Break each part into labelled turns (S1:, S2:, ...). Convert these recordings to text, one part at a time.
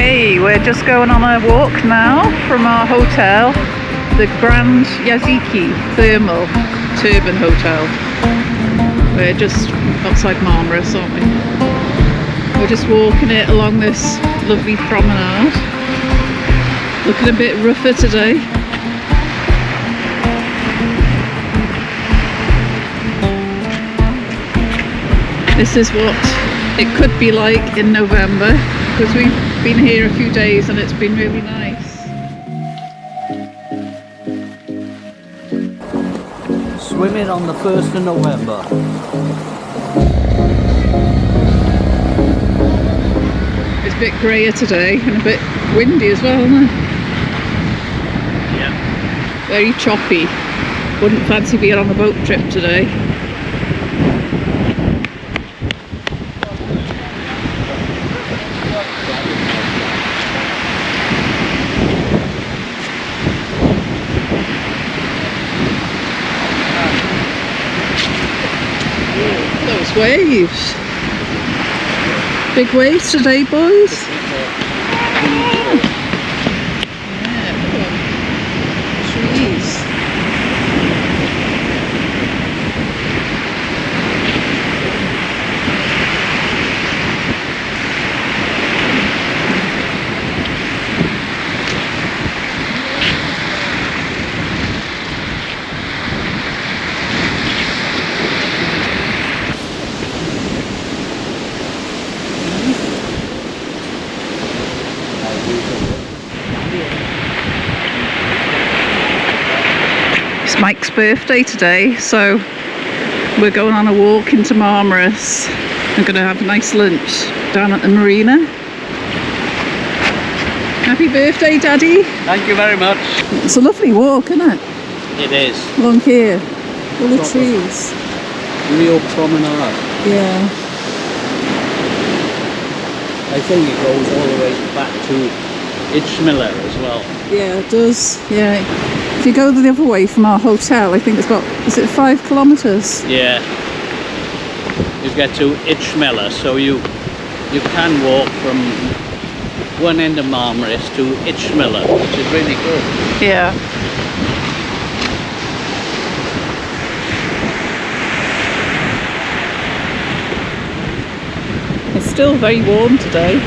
S1: Okay, we're just going on a walk now from our hotel, the Grand Yazıcı Thermal Turban Hotel. We're just outside Marmaris, aren't we? We're just walking it along this lovely promenade. Looking a bit rougher today. This is what it could be like in November, because we've been here a few days and it's been really nice.
S2: Swimming on the 1st of November.
S1: It's a bit greyer today and a bit windy as well, isn't it?
S2: Yeah.
S1: Very choppy. Wouldn't fancy being on a boat trip today. Those waves. Big waves today, boys. Yeah, look at trees. It's Mike's birthday today, so we're going on a walk into Marmaris. We're going to have a nice lunch down at the marina. Happy birthday, Daddy.
S2: Thank you very much.
S1: It's a lovely walk, isn't it?
S2: It is.
S1: Along here, all the trees.
S2: Real promenade.
S1: Yeah.
S2: I think it goes all the way back to İçmeler as well.
S1: Yeah, it does. Yeah. If you go the other way from our hotel, I think it's about, is it 5 kilometres?
S2: Yeah. You get to İçmeler, so you can walk from one end of Marmaris to İçmeler, which is really good.
S1: Yeah. It's still very warm today.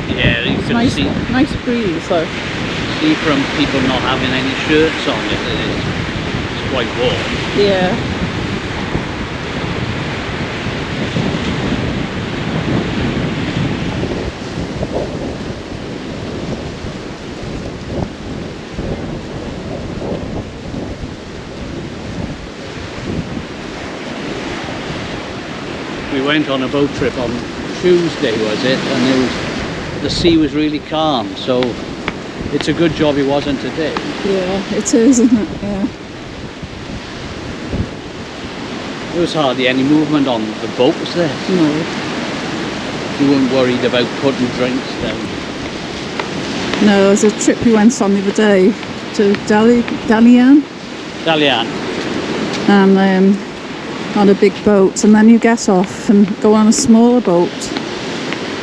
S2: Yeah, you can
S1: Nice,
S2: see
S1: nice breeze though.
S2: from people not having any shirts on it's quite warm.
S1: Yeah.
S2: We went on a boat trip on Tuesday, was it? And the sea was really calm, so it's a good job it wasn't today.
S1: Yeah, it is, isn't it? Yeah.
S2: There was hardly any movement on the boat, was there?
S1: No.
S2: You weren't worried about putting drinks down?
S1: No, there's a trip we went on the other day to Dalyan. And on a big boat, and then you get off and go on a smaller boat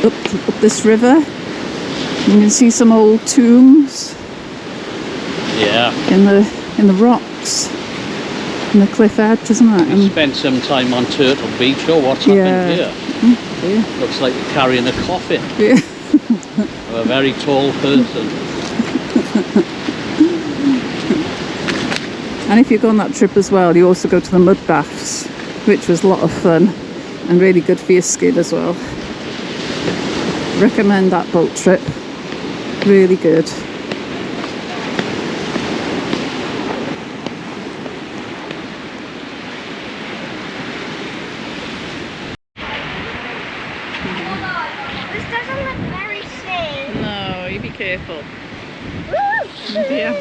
S1: up this river. You can see some old tombs.
S2: Yeah.
S1: In the rocks, in the cliff edge, isn't it?
S2: We spent some time on Turtle Beach. Oh, what's happened here?
S1: Yeah.
S2: Looks like you're carrying a coffin.
S1: Yeah.
S2: Of a very tall person.
S1: And if you go on that trip as well, you also go to the mud baths, which was a lot of fun and really good for your skin as well. Recommend that boat trip. Really good.
S3: This doesn't look very safe.
S1: No, you be careful.
S3: Woo!
S1: Yeah.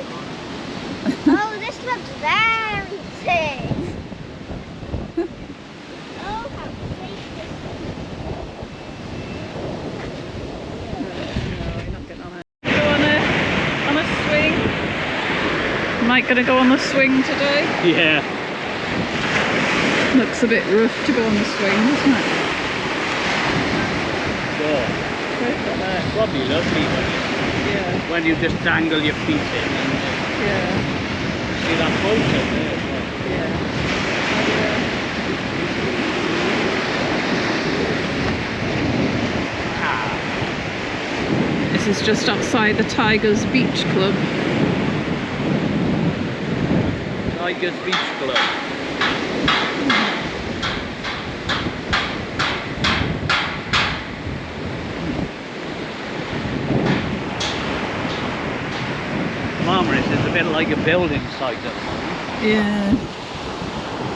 S3: Oh, this looks very safe. Oh, how safe this is.
S1: No, you're not getting on it. Go on a swing. Mike gonna go on the swing today?
S2: Yeah.
S1: Looks a bit rough to go on the swing, doesn't it?
S2: Yeah. Probably lovely
S1: Yeah,
S2: when you just dangle your feet in and
S1: yeah,
S2: see that boat up there as well.
S1: yeah. This is just outside the Tigers Beach Club.
S2: Tigers Beach Club. Marmaris is a bit like a building site at the moment.
S1: Yeah.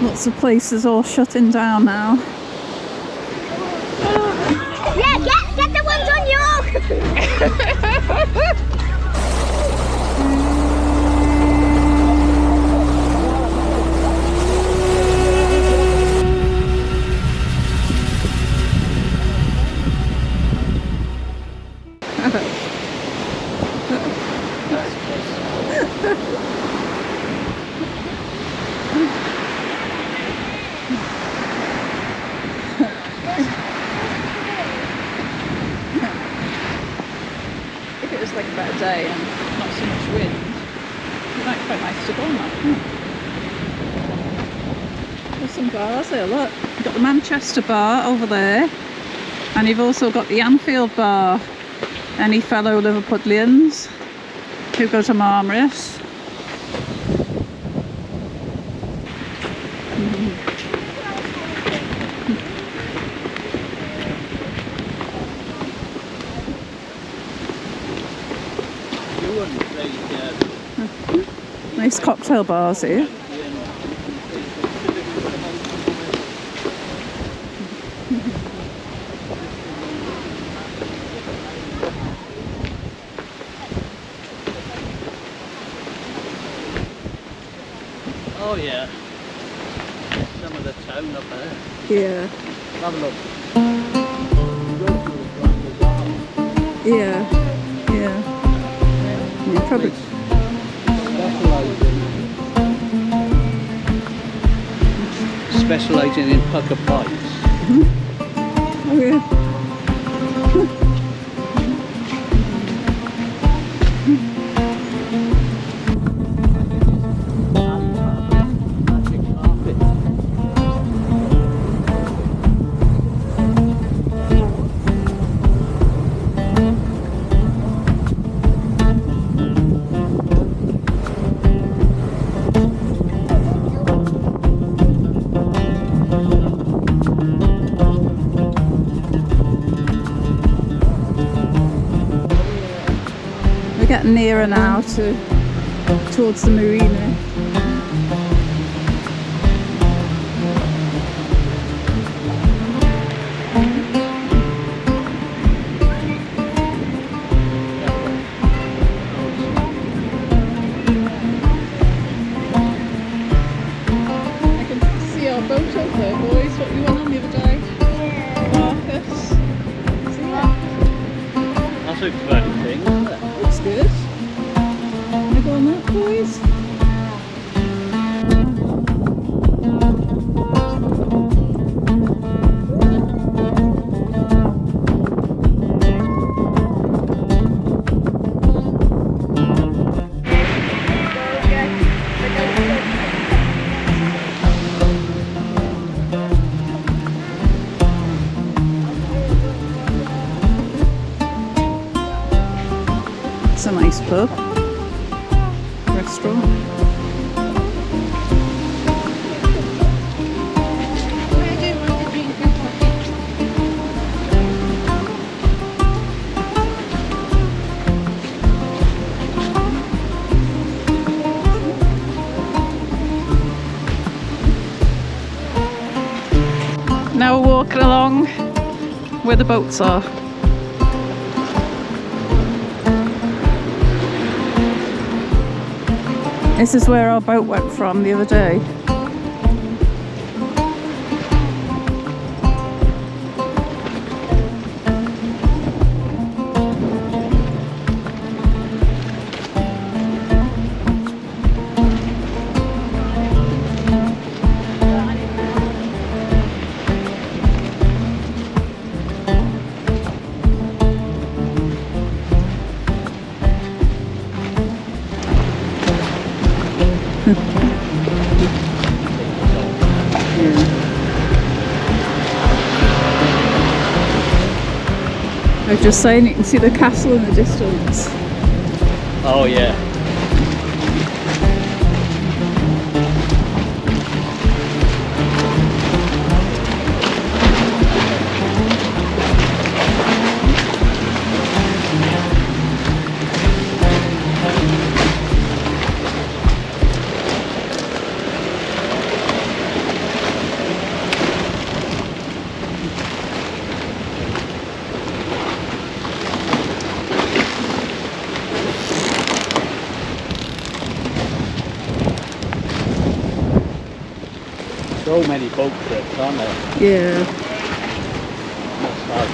S1: Lots of places all shutting down now.
S3: Yeah, get the ones on your.
S1: If it was like a better day and not so much wind, it might be quite nice to go on that. There's some bars there, look. You've got the Manchester bar over there, and you've also got the Anfield bar. Any fellow Liverpudlians who go to Marmaris. Nice cocktail bars here.
S2: Oh yeah, some of the town up there.
S1: Yeah,
S2: Have a look.
S1: yeah, yeah. Yeah, probably.
S2: Specialising in pucker pies.
S1: Oh yeah. We're getting nearer now towards the marina. I can see our boat over there, boys. What we went on the other day. Marcus. See that?
S2: That's a fun thing, isn't it?
S1: Looks good. Wanna go on that, boys? It's a nice pub, restaurant. Now we're walking along where the boats are. This is where our boat went from the other day. just saying you can see the castle in the distance.
S2: Oh yeah. So many boat trips, aren't there?
S1: Yeah.
S2: That's hard.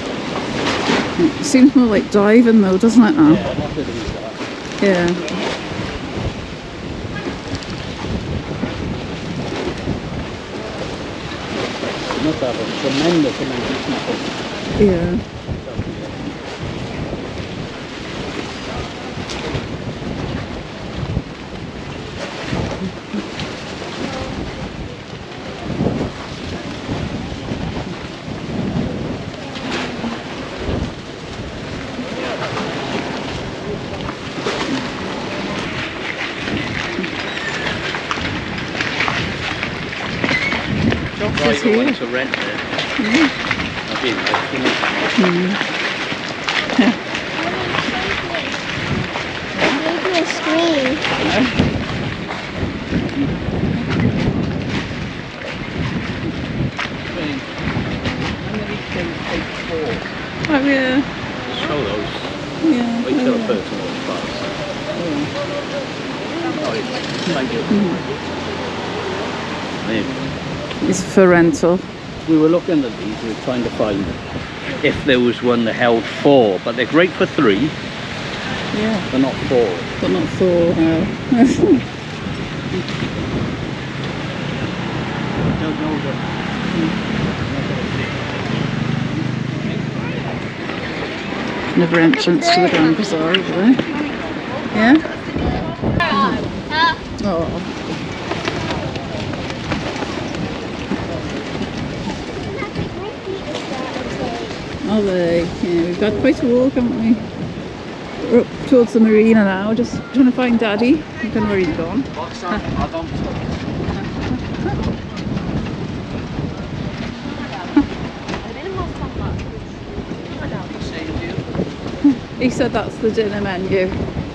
S1: It seems more like diving though, doesn't it now?
S2: Yeah, that's what it is.
S1: Yeah.
S2: You must have a tremendous amount of people.
S1: Yeah.
S2: Right, you want to rent it. I've been there,
S3: Maybe a screen.
S1: Oh yeah.
S2: Show those.
S1: Yeah.
S2: Wait till the person walks past. Oh, thank you. There.
S1: It's for rental.
S2: We were looking at these, we were trying to find if there was one that held 4, but they're great for 3,
S1: Yeah.
S2: but not 4.
S1: But not 4, no. Another entrance to the Grand Bazaar over there. Yeah? Oh. Are they? Yeah, we've got quite a walk, haven't we? We're up towards the marina now, just trying to find Daddy. I don't know where he's gone. He said that's the dinner menu.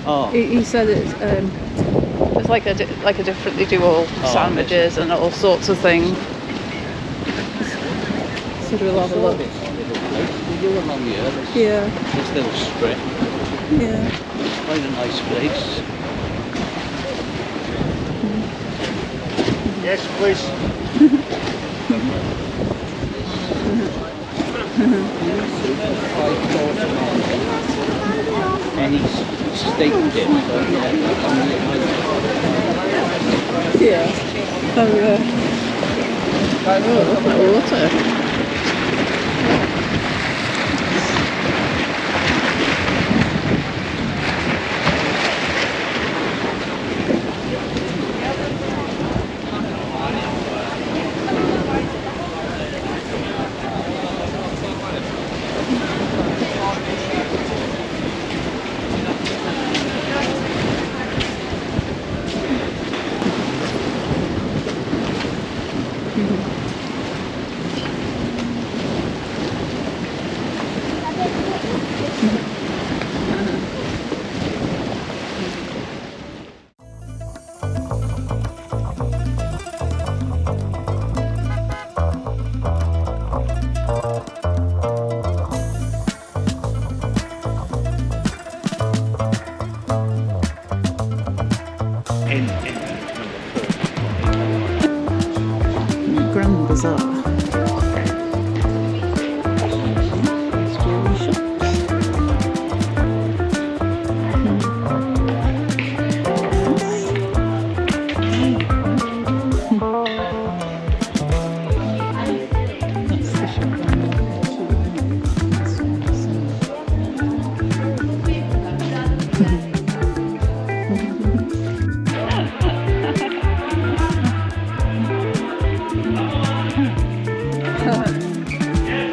S2: Oh,
S1: He said it's like a different. They do all sandwiches and all sorts of things. So we'll have a look.
S2: we go along here, there's
S1: Yeah,
S2: this little strip.
S1: yeah.
S2: It's quite a nice place.
S4: Yes, please.
S2: Any steak dip.
S1: Yeah. Oh, yeah. Oh, look at that water. Grand Bazaar.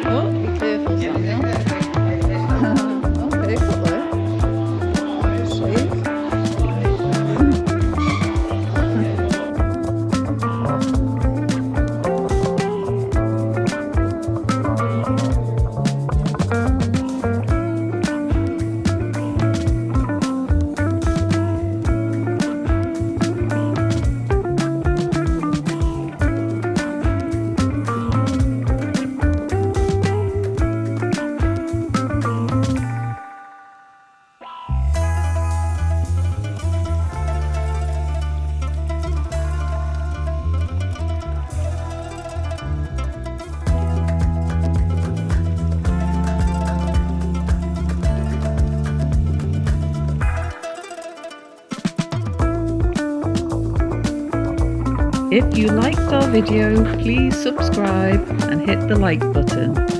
S1: Oh, be careful, Samuel. If you liked our video, please subscribe and hit the like button.